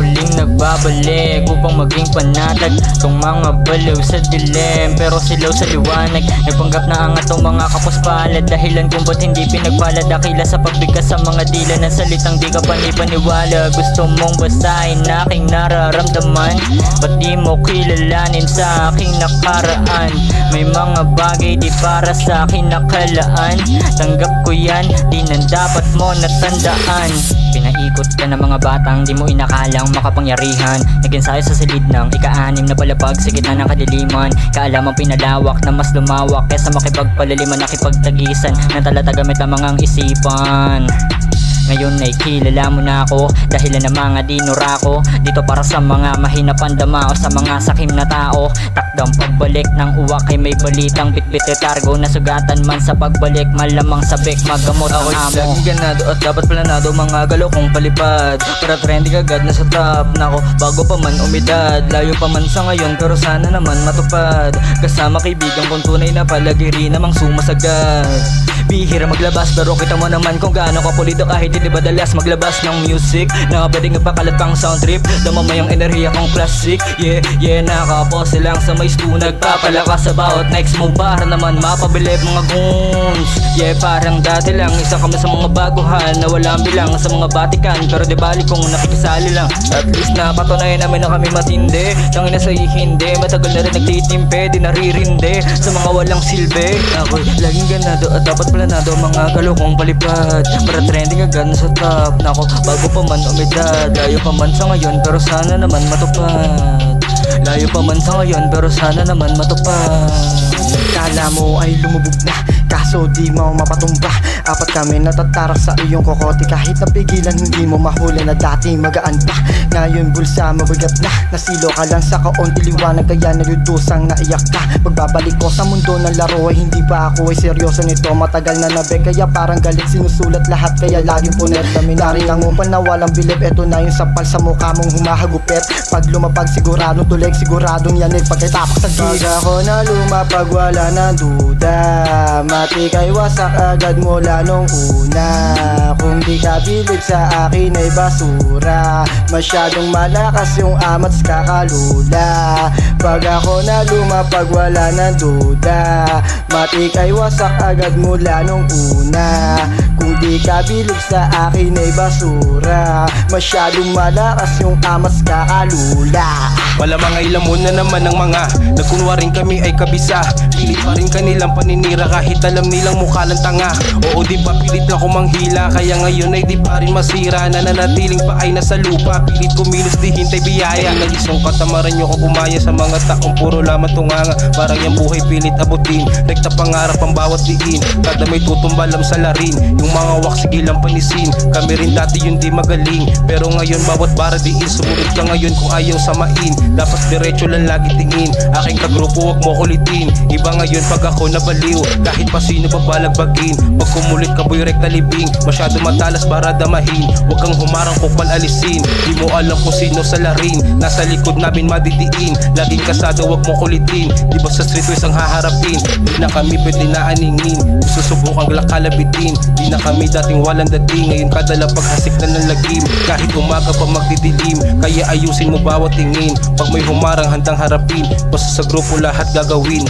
muling nagbabalik upang maging panatag tong mga baliw sa dilim, pero silaw sa liwanag. Nagpanggap na angat tong mga kapuspalad, dahilan kung ba't hindi pinagpalad. Dakila sa pagbigkas sa mga dila ng salitang di ka panipaniwala. Gusto mong basahin aking nararamdaman, ba't di mo kilalanin sa aking nakaraan? May mga bagay di para sa akin nakalaan. Tanggap ko yan, di na dapat mo natandaan. Pinaikot ka ng mga batang di mo inakalang makapangyarihan. Nag-ensayo sa silid ng ika-6 na palapag sa gitna ng kadiliman. Kaalamang pinalawak na mas lumawak kesa makipagpalaliman, nakipagtagisan ng talata gamit ang mga isipan. Ngayon ay kilala mo na ako, dahilan ng mga dinura ko. Dito para sa mga mahina pandama o sa mga sakim na tao. Takdang pagbalik ng uwak ay may balitang bitbit retargo. Nasugatan man sa pagbalik, malamang sabik magamot ang amo. Ako'y laging ganado at dapat planado, mga galaw kong palipad. Para trending agad na sa top nako, bago pa man umidad. Layo pa man sa ngayon pero sana naman matupad. Kasama kaibigan kong tunay na palagiri namang sumasagad. Bihira maglabas pero kita mo naman kung gaano ka pulido, kahit hindi madalas maglabas ng music. Nakapwedeng ipakalat pang sound trip, damamayang enerhiya kong classic. Yeah, nakapose lang sa may stu, nagpapalakas sa bawat next move para naman mapabilib mga goons. Yeah, parang dati lang, isa kami sa mga baguhan na walang bilang sa mga batikan, pero di bali kung nakikisali lang. At least napatunayan namin na kami matindi. Tangina sa hindi, matagal na rin nagtitimpe, di naririndi sa mga walang silbi. Ako'y laging ganado at dapat planado, mga galaw kong palipad. Para trending agad na sa top nako, bago pa man umidad. Layo pa man sa ngayon pero sana naman matupad. Layo pa man sa ngayon pero sana naman matupad. Kala mo ay lumubog na, kaso di mo mapatumba. Apat kami natatarak sa iyong kokote, kahit napigilan hindi mo mahuli na dati magaan pa. Ngayon bulsa mabigat na, nasilo ka lang sa kaunti liwanag, kaya naludusang naiyak ka. Pagbabalik ko sa mundo ng laro ay hindi pa ako ay seryoso nito. Matagal na nabe kaya parang galit, sinusulat lahat kaya laging punet. Daminaring ang upal na walang bilib, eto na yung sapal sa mukha mong humahagupit. Pag lumapag siguradong tulig, siguradong yanig pagkatapak sa gig. Pag ako na lumapag wala na duda, matik ay wasak agad mula nung una. Kung di ka bilib sa akin ay basura, masyadong malakas yung amats kakalula. Pag ako na lumapag wala na duda, matik ay wasak agad mula nung una. Kung di ka bilib sa akin ay basura, masyadong malakas yung amats kakalula. Malamang ay lamon na naman ng mga nagkunwaring kami ay kabisa. Pilit pa rin kanilang paninira kahit alam nilang mukha lang tanga. Oo di ba pilit na kumanghila, kaya ngayon ay di pa rin masira. Nananatiling pa ay nasa lupa, pilit kumilos di hintay biyaya. Nag-isong katamaran nyo ko bumaya sa mga taong puro lamang tunganga. Parang yung buhay pilit abutin, rekta pangarap ang bawat diin. Kada may tutumbalam sa larin, yung mga wak sige lang panisin. Kami rin dati yung di magaling, pero ngayon bawat bara diin. Sumunod ka ngayon kung ayaw samain, dapat diretso lang lagi tingin. Aking kagrupo wag mo kulitin, iba ngayon pag ako nabaliw, kahit pa sino babalagbagin. Pag kumulit ka boy rekta libing, masyado matalas para damahin. Huwag kang humarang kupal alisin, di mo alam kung sino sa larin. Nasa likod namin madidiin, laging kasado wag mo kulitin. Di ba sa street ways ang haharapin, di na kami pwede na aningin. Susubukang lakalabitin, di na kami dating walang dating. Ngayon kadala paghasik na ng lagim, kahit umaga pa magdidilim. Kaya ayusin mo bawat tingin, pag may humarang handang harapin, basta sa grupo lahat gagawin.